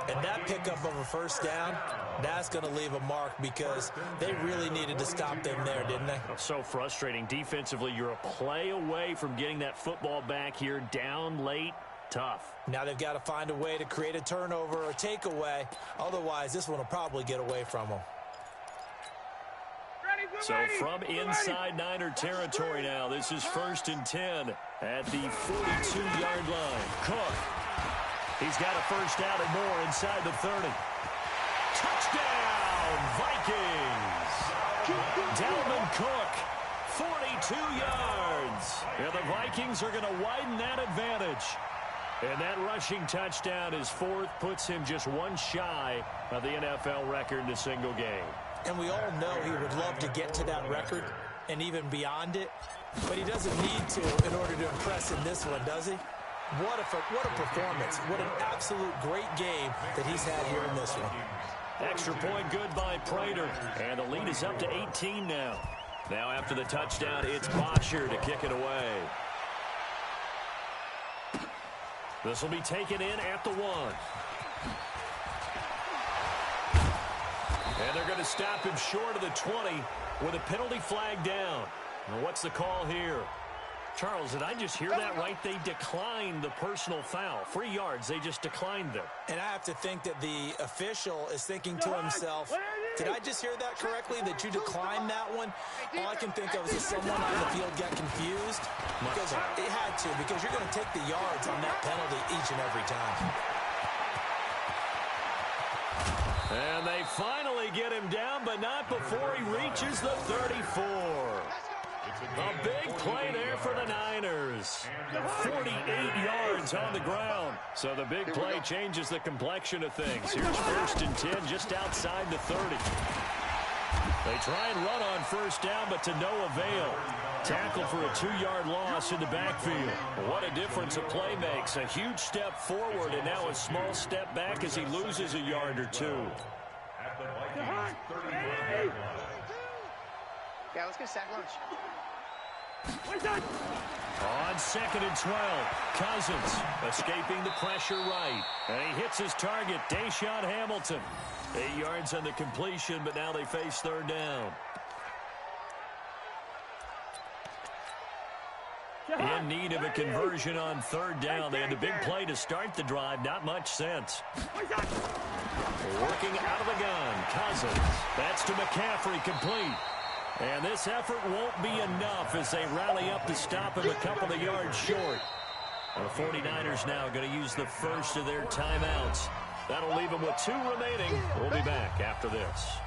And that pickup of a 1st down, that's going to leave a mark because they really needed to stop them there, didn't they? So frustrating. Defensively, you're a play away from getting that football back here, down late. Tough. Now they've got to find a way to create a turnover or takeaway. Otherwise, this one will probably get away from them. So from inside Niner territory now, this is 1st and 10 at the 42-yard line. Cook. He's got a 1st down and more inside the 30. Touchdown, Vikings. Dalvin Cook, 42 yards. And the Vikings are going to widen that advantage. And that rushing touchdown is 4th, puts him just 1 shy of the NFL record in a single game. And we all know he would love to get to that record and even beyond it, but he doesn't need to in order to impress in this one, does he? What a performance. What an absolute great game that he's had here in this one. Extra point good by Prater, and the lead is up to 18 now. Now after the touchdown, it's Bosher to kick it away. This will be taken in at the 1. And they're going to stop him short of the 20 with a penalty flag down. Now what's the call here? Charles, did I just hear that right? They declined the personal foul. 3 yards, they just declined them. And I have to think that the official is thinking to himself, did I just hear that correctly, that you declined that one? All I can think of is that someone on the field got confused. Because it had to, because you're going to take the yards on that penalty each and every time. And they finally get him down, but not before he reaches the 34. A big play there for the Niners. 48 yards on the ground. So the big play changes the complexion of things. Here's 1st and 10 just outside the 30. They try and run on first down, but to no avail. Tackle for a 2-yard loss in the backfield. What a difference a play makes. A huge step forward and now a small step back as he loses a yard or 2. At the Vikings 31. Yeah, let's get sack lunch. On 2nd and 12, Cousins escaping the pressure right. And he hits his target, Deshaun Hamilton. 8 yards on the completion, but now they face 3rd down. In need of a conversion on 3rd down. They had the big play to start the drive. Not much sense. Working out of the gun, Cousins. That's to McCaffrey, complete. And this effort won't be enough as they rally up to stop him a couple of yards short. The 49ers now going to use the first of their timeouts. That'll leave them with 2 remaining. We'll be back after this.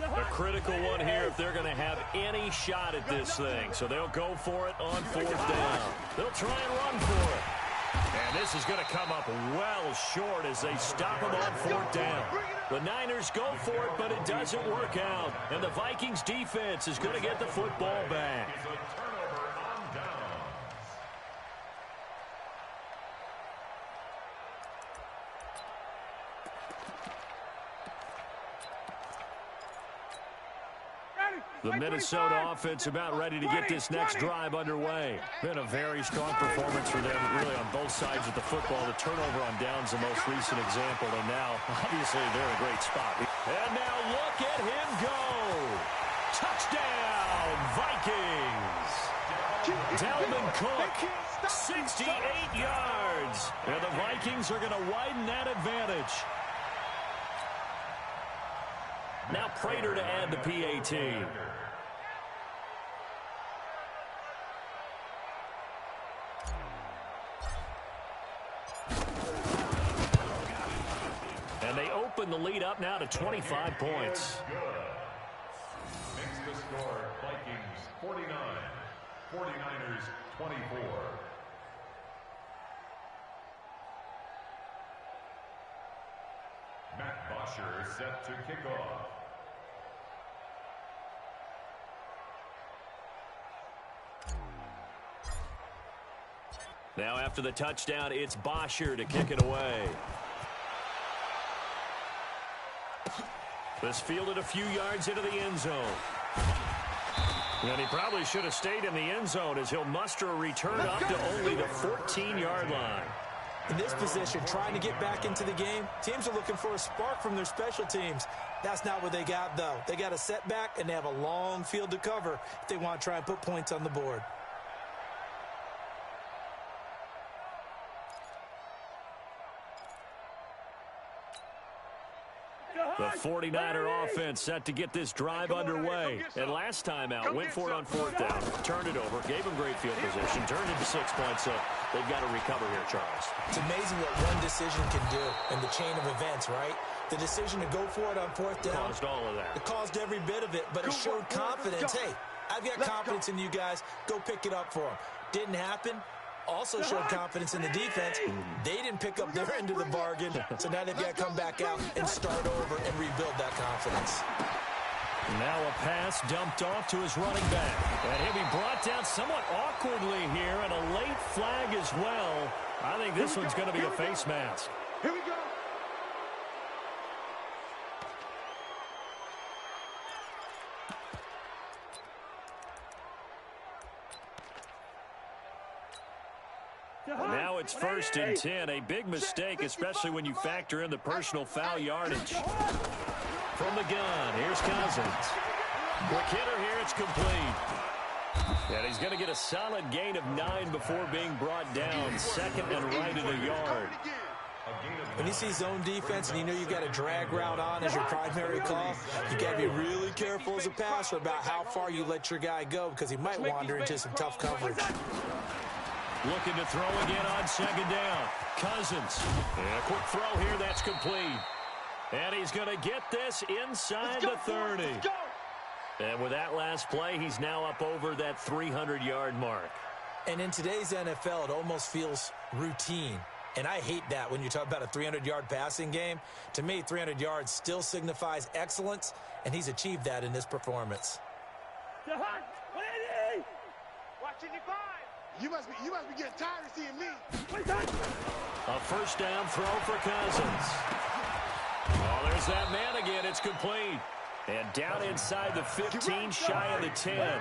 A critical one here if they're going to have any shot at this thing. So they'll go for it on 4th down. They'll try and run for it. And this is going to come up well short as they stop him on 4th down. The Niners go for it, but it doesn't work out. And the Vikings defense is going to get the football back. The Minnesota offense about ready to get this next drive underway. Been a very strong performance for them, really, on both sides of the football. The turnover on downs, the most recent example, and now, obviously, they're in a great spot. And now look at him go. Touchdown, Vikings. Dalvin Cook, 68 yards. And the Vikings are going to widen that advantage. Now Prater to add the PAT. And they open the lead up now to 25 points. Makes the score Vikings 49, 49ers 24. Matt Bosher set to kick off. Now after the touchdown, it's Bosher to kick it away. This fielded a few yards into the end zone. And he probably should have stayed in the end zone as he'll muster a return up to only the 14-yard line. In this position, trying to get back into the game, teams are looking for a spark from their special teams. That's not what they got, though. They got a setback, and they have a long field to cover if they want to try and put points on the board. The 49er offense set to get this drive underway. And last time out, went for it on fourth down, turned it over, gave him great field position, turned into 6 points. So they've got to recover here, Charles. It's amazing what one decision can do in the chain of events, right? The decision to go for it on fourth down. Caused all of that. It caused every bit of it, but it showed confidence. Hey, I've got confidence in you guys. Go pick it up for them. Didn't happen. Also showed confidence in the defense. They didn't pick up their end of the bargain, so now they've got to come back out and start over and rebuild that confidence. Now a pass dumped off to his running back. And he'll be brought down somewhat awkwardly here, and a late flag as well. I think this one's going to be a face mask. Here we go. Now it's 1st and 10. A big mistake, especially when you factor in the personal foul yardage. From the gun, here's Cousins. Quick hitter here, it's complete. And he's going to get a solid gain of 9 before being brought down. 2nd and right at a yard. When you see zone defense and you know you've got a drag route on as your primary call, you got to be really careful as a passer about how far you let your guy go because he might wander into some tough coverage. Looking to throw again on 2nd down. Cousins. And a quick throw here, that's complete. And he's going to get this inside the 30. And with that last play, he's now up over that 300-yard mark. And in today's NFL, it almost feels routine. And I hate that when you talk about a 300-yard passing game. To me, 300 yards still signifies excellence, and he's achieved that in this performance. You must be getting tired of seeing me. A 1st down throw for Cousins. Oh, there's that man again. It's complete. And down inside the 15, shy of the 10.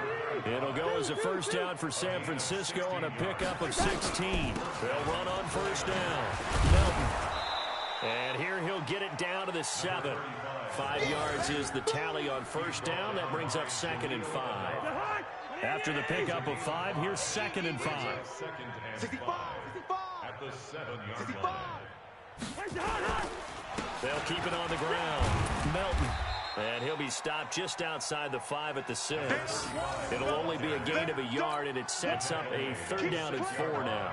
It'll go as a 1st down for San Francisco on a pickup of 16. They'll run on 1st down. Melton. And here he'll get it down to the 7. 5 yards is the tally on 1st down. That brings up 2nd and 5. After the pickup of 5, here's 2nd and 5. 65. At the 7-yard line. They'll keep it on the ground. Melton. And he'll be stopped just outside the 5 at the 6. It'll only be a gain of a yard, and it sets up a 3rd down and 4 now.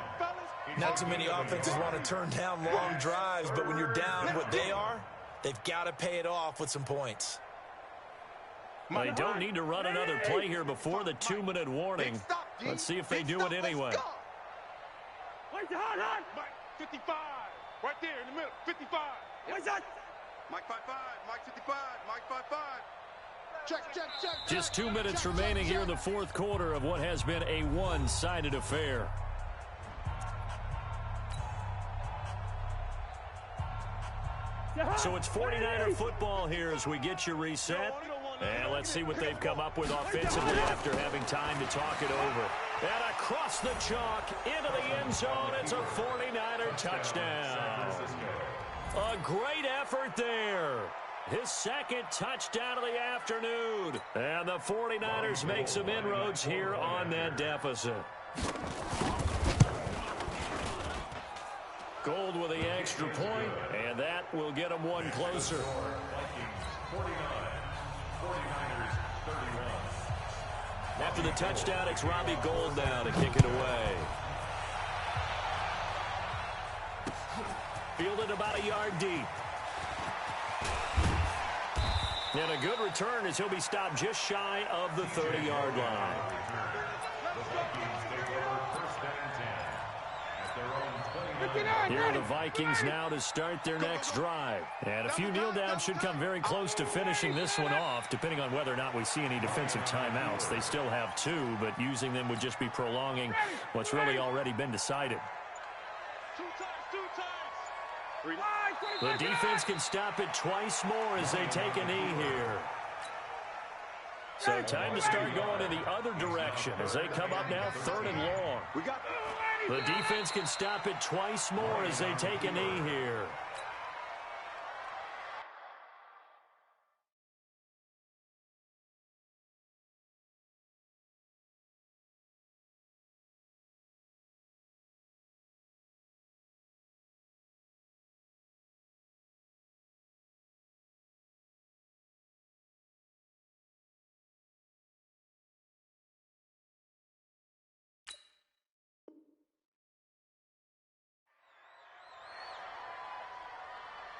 Not too many offenses want to turn down long drives, but when you're down what they are, they've got to pay it off with some points. They don't need to run another play here before the 2-minute warning. Let's see if they do it anyway. 55. Right there in the middle. 55. What's that? Mike 5-5. Mike 55. Mike 5-5. Check. Just 2 minutes remaining here in the 4th quarter of what has been a one-sided affair. So it's 49er football here as we get you reset. And let's see what they've come up with offensively after having time to talk it over. And across the chalk, into the end zone, it's a 49er touchdown. A great effort there. His 2nd touchdown of the afternoon. And the 49ers make some inroads here on that deficit. Gold with the extra point, and that will get them one closer. 49. 49ers 31. After the touchdown, it's Robbie Gould now to kick it away. Fielded about a yard deep. And a good return as he'll be stopped just shy of the 30-yard line. The Vikings take over 1st and 10 at their own 29. Here are the Vikings now to start their next drive. And a few kneel downs should come very close to finishing this one off, depending on whether or not we see any defensive timeouts. They still have 2, but using them would just be prolonging what's really already been decided. The defense can stop it twice more as they take a knee here. So time to start going in the other direction as they come up now 3rd and long. The defense can stop it twice more as they take a knee here.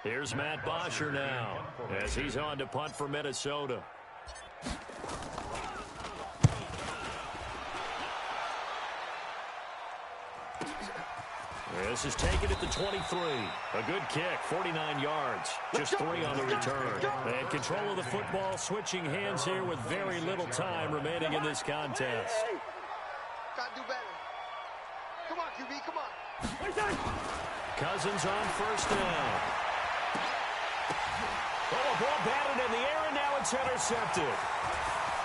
Here's Matt Bosher now as he's on to punt for Minnesota. This is taken at the 23. A good kick, 49 yards. Just 3 on the return. And control of the football, switching hands here with very little time remaining in this contest. Gotta do better. Come on, QB, come on. Cousins on first down. Oh, a ball batted in the air, and now it's intercepted.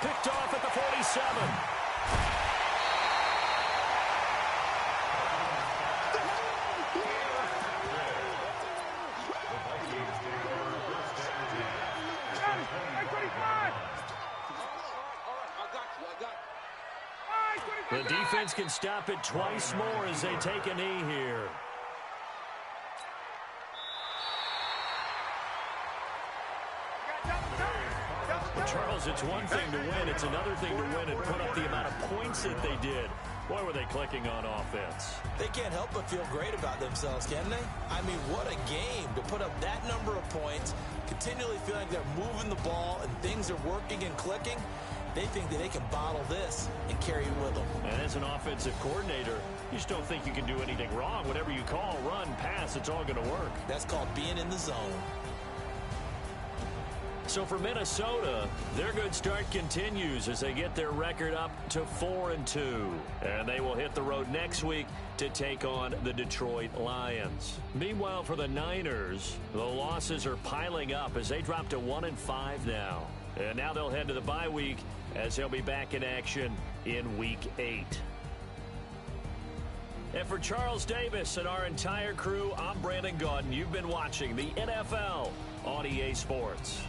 Picked off at the 47. The defense can stop it twice more as they take a knee here. Charles, it's one thing to win. It's another thing to win and put up the amount of points that they did. Boy, were they clicking on offense. They can't help but feel great about themselves, can they? I mean, what a game to put up that number of points, continually feel like they're moving the ball and things are working and clicking. They think that they can bottle this and carry it with them. And as an offensive coordinator, you just don't think you can do anything wrong. Whatever you call, run, pass, it's all going to work. That's called being in the zone. So for Minnesota, their good start continues as they get their record up to 4-2. And they will hit the road next week to take on the Detroit Lions. Meanwhile, for the Niners, the losses are piling up as they drop to 1-5 now. And now they'll head to the bye week as they'll be back in action in Week 8. And for Charles Davis and our entire crew, I'm Brandon Gaudin. You've been watching the NFL on EA Sports.